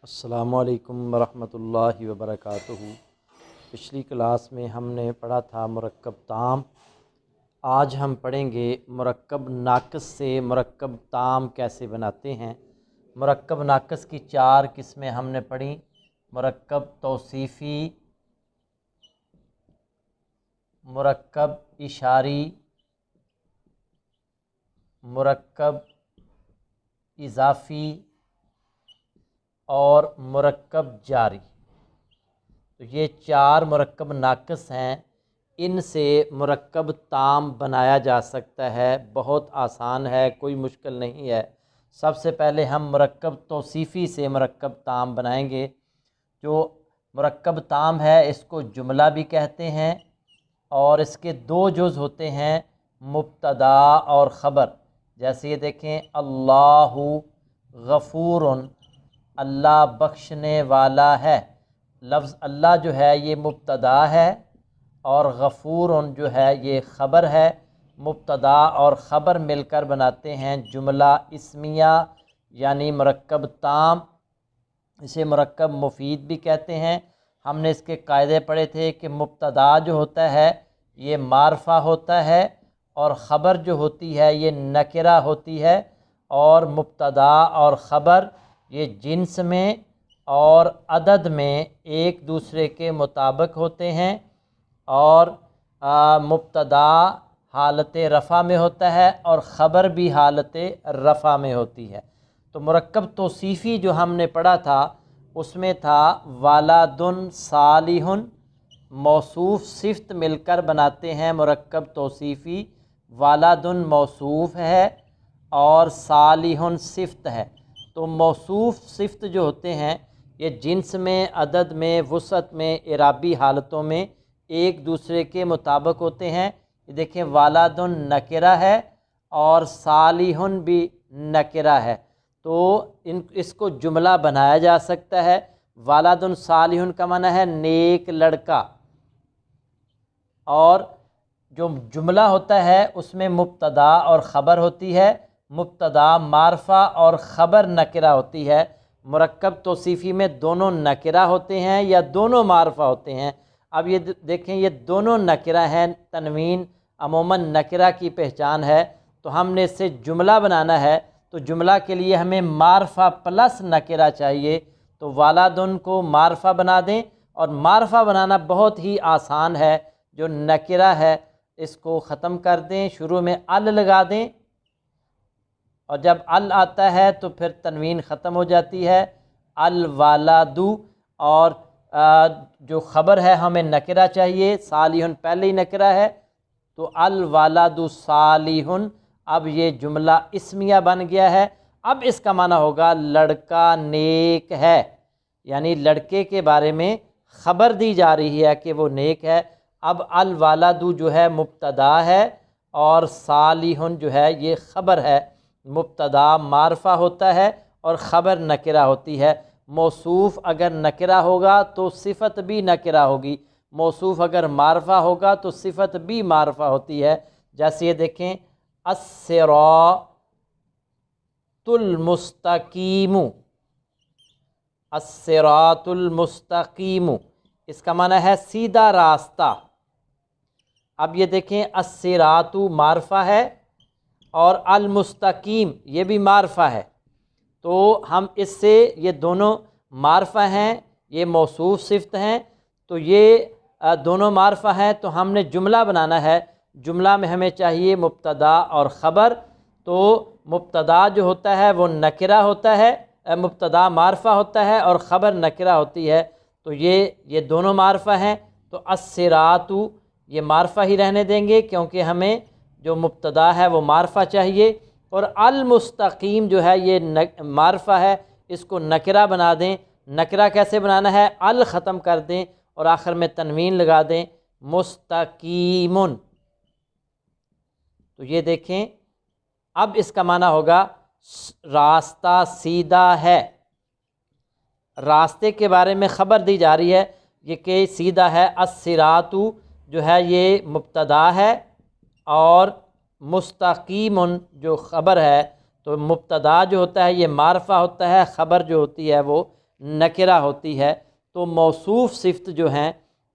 السلام علیکم ورحمۃ اللہ وبرکاتہ۔ پچھلی کلاس میں ہم نے پڑھا تھا مرکب تام۔ آج ہم پڑھیں گے مرکب ناقص سے مرکب تام کیسے بناتے ہیں۔ مرکب ناقص کی 4 قسمیں ہم نے پڑھی: مرکب توصیفی، مرکب اشاری، مرکب اضافی اور مرکب جاری۔ تو یہ 4 مرکب ناقص ہیں، ان سے مرکب تام بنایا جا سکتا ہے، بہت آسان ہے، کوئی مشکل نہیں ہے۔ سب سے پہلے ہم مرکب توصیفی سے مرکب تام بنائیں گے۔ جو مرکب تام ہے اس کو جملہ بھی کہتے ہیں، اور اس کے 2 جز ہوتے ہیں، مبتدا اور خبر۔ جیسے یہ دیکھیں، اللہ غفور، اللہ بخشنے والا ہے۔ لفظ اللہ جو ہے یہ مبتدا ہے، اور غفور جو ہے یہ خبر ہے۔ مبتدا اور خبر مل کر بناتے ہیں جملہ اسمیہ، یعنی مرکب تام۔ اسے مرکب مفید بھی کہتے ہیں۔ ہم نے اس کے قاعدے پڑھے تھے کہ مبتدا جو ہوتا ہے یہ معرفہ ہوتا ہے، اور خبر جو ہوتی ہے یہ نکرہ ہوتی ہے۔ اور مبتدا اور خبر یہ جنس میں اور عدد میں ایک دوسرے کے مطابق ہوتے ہیں، اور مبتدا حالت رفع میں ہوتا ہے اور خبر بھی حالت رفع میں ہوتی ہے۔ تو مرکب توصیفی جو ہم نے پڑھا تھا اس میں تھا والد صالح، موصوف صفت مل کر بناتے ہیں مرکب توصیفی۔ والد موصوف ہے اور صالح صفت ہے۔ تو موصوف صفت جو ہوتے ہیں یہ جنس میں، عدد میں، وسعت میں، اعرابی حالتوں میں ایک دوسرے کے مطابق ہوتے ہیں۔ یہ دیکھیں، والد نکرہ ہے اور صالح بھی نکرہ ہے، تو اس کو جملہ بنایا جا سکتا ہے۔ والد صالح کا معنی ہے نیک لڑکا، اور جو جملہ ہوتا ہے اس میں مبتدا اور خبر ہوتی ہے۔ مبتدا معرفہ اور خبر نکرہ ہوتی ہے۔ مرکب توصیفی میں دونوں نکرہ ہوتے ہیں یا دونوں معرفہ ہوتے ہیں۔ اب یہ دیکھیں، یہ دونوں نکرہ ہیں۔ تنوین عموماً نکرہ کی پہچان ہے، تو ہم نے اس سے جملہ بنانا ہے، تو جملہ کے لیے ہمیں معرفہ پلس نکرہ چاہیے۔ تو والدن کو معرفہ بنا دیں، اور معرفہ بنانا بہت ہی آسان ہے۔ جو نکرہ ہے اس کو ختم کر دیں، شروع میں ال لگا دیں، اور جب ال آتا ہے تو پھر تنوین ختم ہو جاتی ہے، الوالد۔ اور جو خبر ہے ہمیں نکرہ چاہیے، صالح پہلے ہی نکرہ ہے، تو الوالد صالح۔ اب یہ جملہ اسمیہ بن گیا ہے۔ اب اس کا معنی ہوگا لڑکا نیک ہے، یعنی لڑکے کے بارے میں خبر دی جا رہی ہے کہ وہ نیک ہے۔ اب الوالد جو ہے مبتدا ہے، اور صالح جو ہے یہ خبر ہے۔ مبتدا معرفہ ہوتا ہے اور خبر نکرہ ہوتی ہے۔ موصوف اگر نکرہ ہوگا تو صفت بھی نکرہ ہوگی، موصوف اگر معرفہ ہوگا تو صفت بھی معرفہ ہوتی ہے۔ جیسے یہ دیکھیں، الصراط المستقیم، الصراط المستقیم، اس کا معنی ہے سیدھا راستہ۔ اب یہ دیکھیں، الصراط معرفہ ہے اور المستقیم یہ بھی معرفہ ہے، تو ہم اس سے، یہ دونوں معرفہ ہیں، یہ موصوف صفت ہیں، تو یہ دونوں معرفہ ہیں، تو ہم نے جملہ بنانا ہے۔ جملہ میں ہمیں چاہیے مبتدا اور خبر۔ تو مبتدا جو ہوتا ہے وہ نکرہ ہوتا ہے، مبتدا معرفہ ہوتا ہے اور خبر نکرہ ہوتی ہے، تو یہ دونوں معرفہ ہیں۔ تو الصراط یہ معرفہ ہی رہنے دیں گے، کیونکہ ہمیں جو مبتدا ہے وہ معرفہ چاہیے، اور المستقیم جو ہے یہ معرفہ ہے، اس کو نکرہ بنا دیں۔ نکرہ کیسے بنانا ہے؟ ال ختم کر دیں اور آخر میں تنوین لگا دیں، مستقیم۔ تو یہ دیکھیں، اب اس کا معنی ہوگا راستہ سیدھا ہے۔ راستے کے بارے میں خبر دی جا رہی ہے، یہ کہ سیدھا ہے۔ الصراط جو ہے یہ مبتدا ہے، اور مستقیم جو خبر ہے، تو مبتدا جو ہوتا ہے یہ معرفہ ہوتا ہے، خبر جو ہوتی ہے وہ نکرہ ہوتی ہے، تو موصوف صفت جو ہیں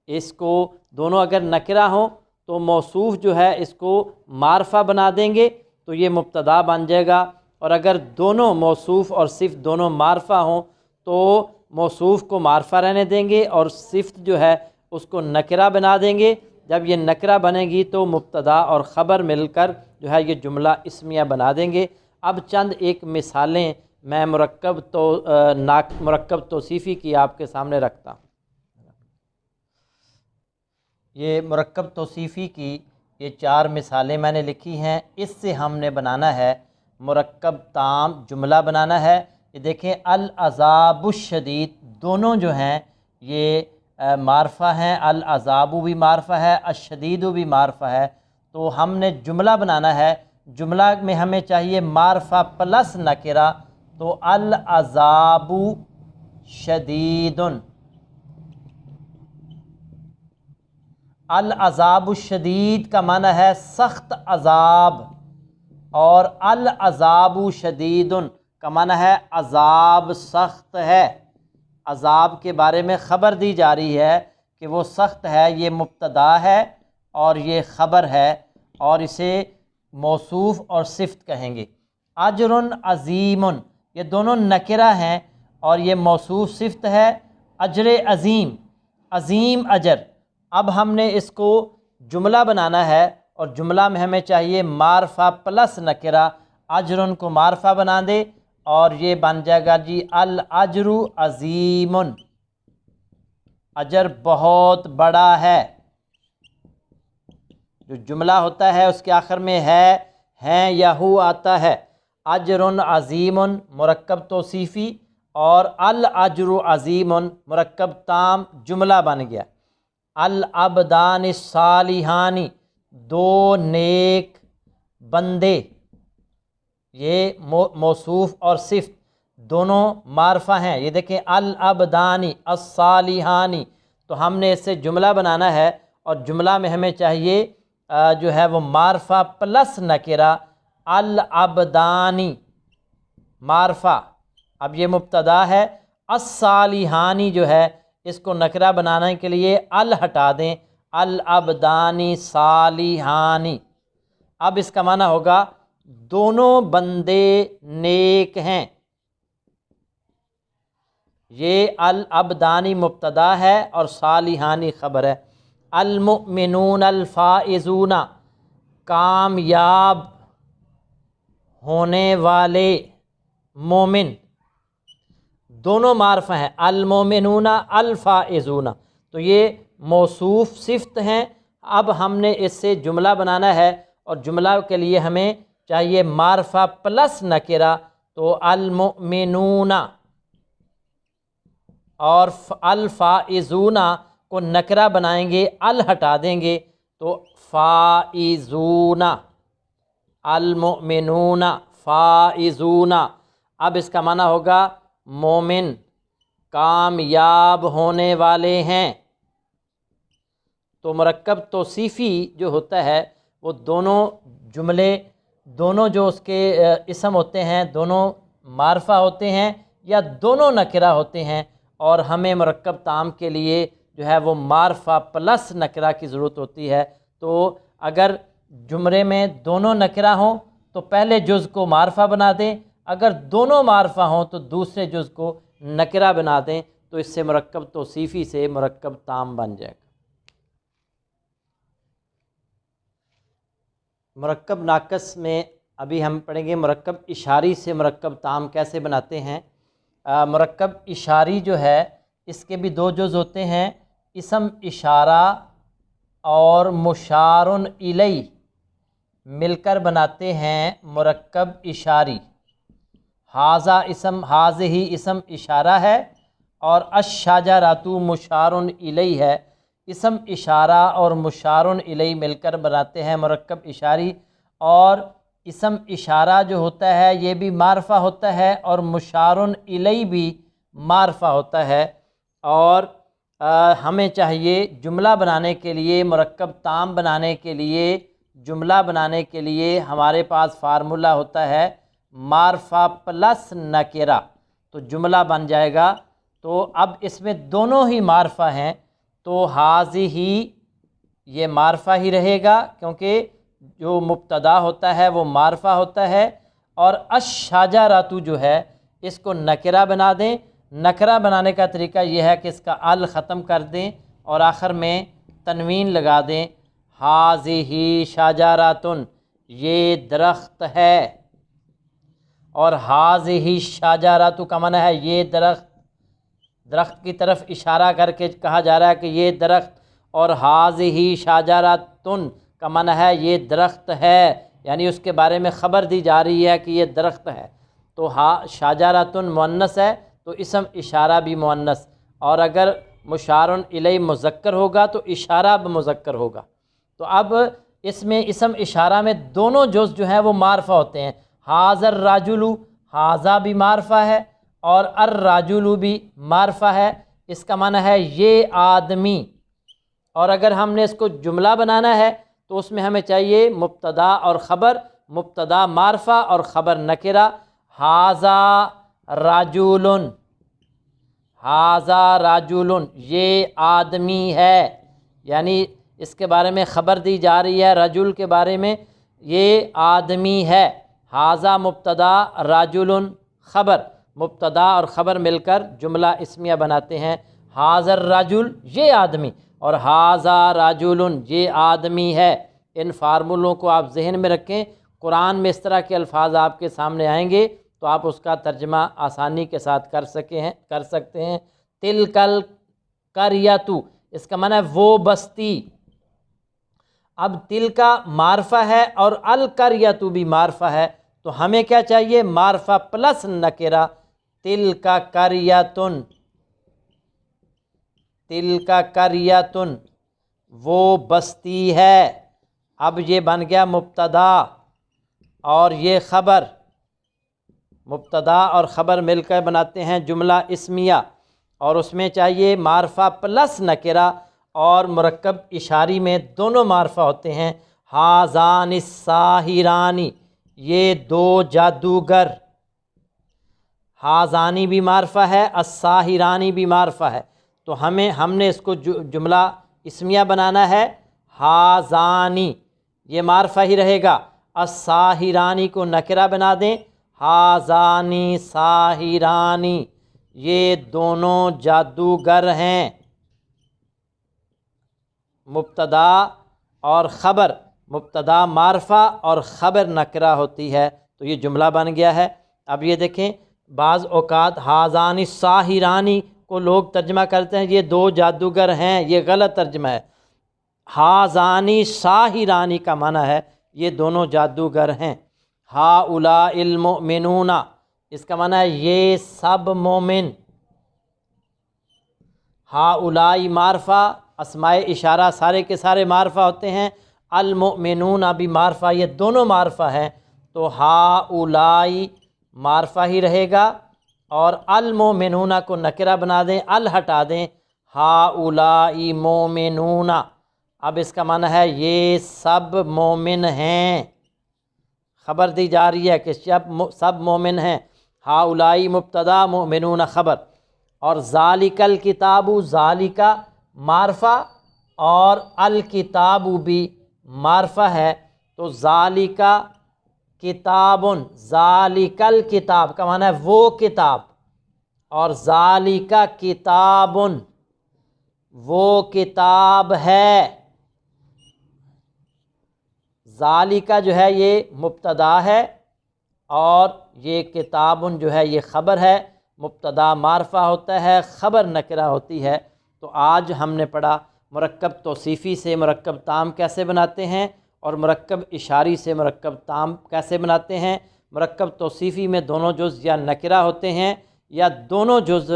اس کو دونوں اگر نکرہ ہوں تو موصوف جو ہے اس کو معرفہ بنا دیں گے تو یہ مبتدا بن جائے گا، اور اگر دونوں موصوف اور صفت دونوں معرفہ ہوں تو موصوف کو معرفہ رہنے دیں گے اور صفت جو ہے اس کو نکرہ بنا دیں گے۔ جب یہ نکرہ بنے گی تو مبتدا اور خبر مل کر جو ہے یہ جملہ اسمیہ بنا دیں گے۔ اب چند ایک مثالیں میں مرکب توصیفی کی آپ کے سامنے رکھتا ہوں۔ یہ مرکب توصیفی کی یہ 4 مثالیں میں نے لکھی ہیں، اس سے ہم نے بنانا ہے مرکب تام جملہ بنانا ہے۔ یہ دیکھیں العذاب الشدید دونوں جو ہیں یہ معرفہ ہیں، العذاب بھی معرفہ ہے، الشدید بھی معرفہ ہے، تو ہم نے جملہ بنانا ہے۔ جملہ میں ہمیں چاہیے معرفہ پلس نکرہ، تو العذاب شدید، العذاب الشدید کا معنی ہے سخت عذاب، اور العذاب شدید کا معنی ہے عذاب سخت ہے۔ عذاب کے بارے میں خبر دی جا رہی ہے کہ وہ سخت ہے، یہ مبتدا ہے اور یہ خبر ہے، اور اسے موصوف اور صفت کہیں گے۔ اجر عظیم، یہ دونوں نکرہ ہیں اور یہ موصوف صفت ہے۔ اجر عظیم، عظیم اجر۔ اب ہم نے اس کو جملہ بنانا ہے، اور جملہ میں ہمیں چاہیے معرفہ پلس نکرہ۔ اجر کو معرفہ بنا دے اور یہ بن جائے گا جی الاجر عظیم، اجر بہت بڑا ہے۔ جو جملہ ہوتا ہے اس کے آخر میں ہے یا ہو آتا ہے۔ اجر عظیم مرکب توصیفی اور الاجر عظیم مرکب تام جملہ بن گیا۔ العبدان الصالحان، 2 نیک بندے، یہ موصوف اور صفت دونوں معرفہ ہیں۔ یہ دیکھیں العبدان الصالحان، تو ہم نے اس سے جملہ بنانا ہے، اور جملہ میں ہمیں چاہیے جو ہے وہ معرفہ پلس نکرہ۔ العبدان معرفہ، اب یہ مبتدا ہے، الصالحان جو ہے اس کو نکرہ بنانے کے لیے ال ہٹا دیں، العبدان صالحان۔ اب اس کا معنی ہوگا دونوں بندے نیک ہیں۔ یہ العبدانی مبتدا ہے اور صالحانی خبر ہے۔ المؤمنون الفائزون، کامیاب ہونے والے مومن، دونوں معرفہ ہیں۔ المؤمنون الفائزون، تو یہ موصوف صفت ہیں۔ اب ہم نے اس سے جملہ بنانا ہے، اور جملہ کے لیے ہمیں چاہیے معرفہ پلس نکرہ، تو المؤمنون، اور الفائزون کو نکرہ بنائیں گے، ال ہٹا دیں گے تو فائزون، المؤمنون فائزون۔ اب اس کا معنی ہوگا مومن کامیاب ہونے والے ہیں۔ تو مرکب توصیفی جو ہوتا ہے وہ دونوں جملے، دونوں جو اس کے اسم ہوتے ہیں دونوں معرفہ ہوتے ہیں یا دونوں نکرہ ہوتے ہیں، اور ہمیں مرکب تام کے لیے جو ہے وہ معرفہ پلس نکرہ کی ضرورت ہوتی ہے۔ تو اگر جملے میں دونوں نکرہ ہوں تو پہلے جز کو معرفہ بنا دیں، اگر دونوں معرفہ ہوں تو دوسرے جز کو نکرہ بنا دیں، تو اس سے مرکب توصیفی سے مرکب تام بن جائے گا۔ مرکب ناقص میں ابھی ہم پڑھیں گے مرکب اشاری سے مرکب تام کیسے بناتے ہیں۔ مرکب اشاری جو ہے اس کے بھی 2 جز ہوتے ہیں، اسم اشارہ اور مشار الیہ مل کر بناتے ہیں مرکب اشاری۔ حاذہ اسم اشارہ ہے اور الشجرۃ مشار الیہ ہے۔ اسم اشارہ اور مشار الیہ مل کر بناتے ہیں مرکب اشاری، اور اسم اشارہ جو ہوتا ہے یہ بھی معرفہ ہوتا ہے اور مشار الیہ بھی معرفہ ہوتا ہے۔ اور ہمیں چاہیے جملہ بنانے کے لیے، مرکب تام بنانے کے لیے، جملہ بنانے کے لیے ہمارے پاس فارمولہ ہوتا ہے معرفہ پلس نکرہ، تو جملہ بن جائے گا تو اب اس میں دونوں ہی معرفہ ہیں، تو حاضی یہ معرفہ ہی رہے گا، کیونکہ جو مبتدا ہوتا ہے وہ معرفہ ہوتا ہے، اور الشجرۃ جو ہے اس کو نکرہ بنا دیں۔ نکرہ بنانے کا طریقہ یہ ہے کہ اس کا ال ختم کر دیں اور آخر میں تنوین لگا دیں، حاذہ شجرۃ، یہ درخت ہے، اور حاذہ شجرۃ کا معنی ہے یہ درخت، درخت کی طرف اشارہ کر کے کہا جا رہا ہے کہ یہ درخت، اور حاذہ شجرۃ کا معنی ہے یہ درخت ہے، یعنی اس کے بارے میں خبر دی جا رہی ہے کہ یہ درخت ہے۔ تو شجرۃ مؤنث ہے تو اسم اشارہ بھی مؤنث، اور اگر مشار الیہ مذکر ہوگا تو اشارہ بمذکر ہوگا۔ تو اب اس میں اسم اشارہ میں دونوں جز جو ہیں وہ معرفہ ہوتے ہیں، ھذا الرجل، ھذا بھی معرفہ ہے اور الرجل بھی معرفہ ہے، اس کا معنی ہے یہ آدمی۔ اور اگر ہم نے اس کو جملہ بنانا ہے تو اس میں ہمیں چاہیے مبتدا اور خبر، مبتدا معرفہ اور خبر نکرہ، ھذا رجل، ھذا رجل، یہ آدمی ہے، یعنی اس کے بارے میں خبر دی جا رہی ہے، رجل کے بارے میں، یہ آدمی ہے۔ ھذا مبتدا، رجل خبر، مبتدا اور خبر مل کر جملہ اسمیہ بناتے ہیں، ھذا الرجل، یہ آدمی، اور ھذا رجل، یہ آدمی ہے۔ ان فارمولوں کو آپ ذہن میں رکھیں، قرآن میں اس طرح کے الفاظ آپ کے سامنے آئیں گے تو آپ اس کا ترجمہ آسانی کے ساتھ کر سکتے ہیں۔ تلک القریۃ، اس کا معنی ہے وہ بستی۔ اب تل کا معرفہ ہے اور القریۃ بھی معرفہ ہے، تو ہمیں کیا چاہیے؟ معرفہ پلس نکرہ، تلک قریۃ، تلک قریۃ، وہ بستی ہے۔ اب یہ بن گیا مبتدا اور یہ خبر، مبتدا اور خبر مل کر بناتے ہیں جملہ اسمیہ، اور اس میں چاہیے معرفہ پلس نکرہ، اور مرکب اشاری میں دونوں معرفہ ہوتے ہیں، ھذان الساحران، یہ دو جادوگر، ھذانی بھی معرفہ ہے، الساحرانی بھی معرفہ ہے، تو ہم نے اس کو جملہ اسمیہ بنانا ہے، ھذانی یہ معرفہ ہی رہے گا، الساحرانی کو نکرہ بنا دیں، ھذانی ساحرانی، یہ دونوں جادوگر ہیں۔ مبتدا اور خبر، مبتدا معرفہ اور خبر نکرہ ہوتی ہے، تو یہ جملہ بن گیا ہے۔ اب یہ دیکھیں، بعض اوقات ھذان الساحرانی کو لوگ ترجمہ کرتے ہیں یہ دو جادوگر ہیں، یہ غلط ترجمہ ہے۔ ھذان ساحرانی کا معنی ہے یہ دونوں جادوگر ہیں۔ ھؤلاء المؤمنون، اس کا معنی ہے یہ سب مومن۔ ھؤلاء معرفہ، اسماء اشارہ سارے کے سارے معرفہ ہوتے ہیں، المؤمنون بھی معرفہ، یہ دونوں معرفہ ہیں، تو ھؤلاء معرفہ ہی رہے گا، اور المؤمنون کو نکرہ بنا دیں، ال ہٹا دیں، ھؤلاء مومنون، اب اس کا معنی ہے یہ سب مومن ہیں، خبر دی جا رہی ہے کہ سب مومن ہیں۔ ھؤلاء مبتدا، مؤمنون خبر، اور ذالک الکتاب، ذالک معرفہ اور الکتاب بھی معرفہ ہے، تو ذالک کتاب، ذالک الکتاب کا معنی ہے وہ کتاب، اور ذالک کتاب وہ کتاب ہے۔ ذالک جو ہے یہ مبتدا ہے، اور یہ کتاب جو ہے یہ خبر ہے، مبتدا معرفہ ہوتا ہے، خبر نکرہ ہوتی ہے۔ تو آج ہم نے پڑھا مرکب توصیفی سے مرکب تام کیسے بناتے ہیں، اور مرکب اشاری سے مرکب تام کیسے بناتے ہیں۔ مرکب توصیفی میں دونوں جز یا نکرہ ہوتے ہیں یا دونوں جز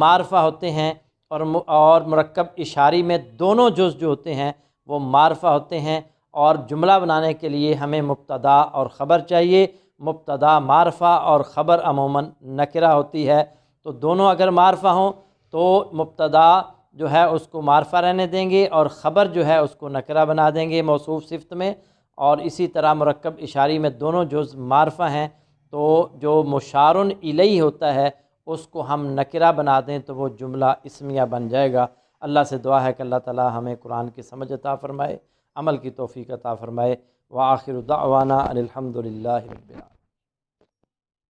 معرفہ ہوتے ہیں، اور مرکب اشاری میں دونوں جز جو ہوتے ہیں وہ معرفہ ہوتے ہیں، اور جملہ بنانے کے لیے ہمیں مبتدا اور خبر چاہیے، مبتدا معرفہ اور خبر عموماً نکرہ ہوتی ہے، تو دونوں اگر معرفہ ہوں تو مبتدا جو ہے اس کو معرفہ رہنے دیں گے، اور خبر جو ہے اس کو نکرہ بنا دیں گے موصوف صفت میں، اور اسی طرح مرکب اشاری میں دونوں جز معرفہ ہیں، تو جو مشار الیہ ہوتا ہے اس کو ہم نکرہ بنا دیں تو وہ جملہ اسمیہ بن جائے گا۔ اللہ سے دعا ہے کہ اللہ تعالی ہمیں قرآن کی سمجھ عطا فرمائے، عمل کی توفیق عطا فرمائے۔ وآخر دعوانا ان الحمد للہ رب العالمین۔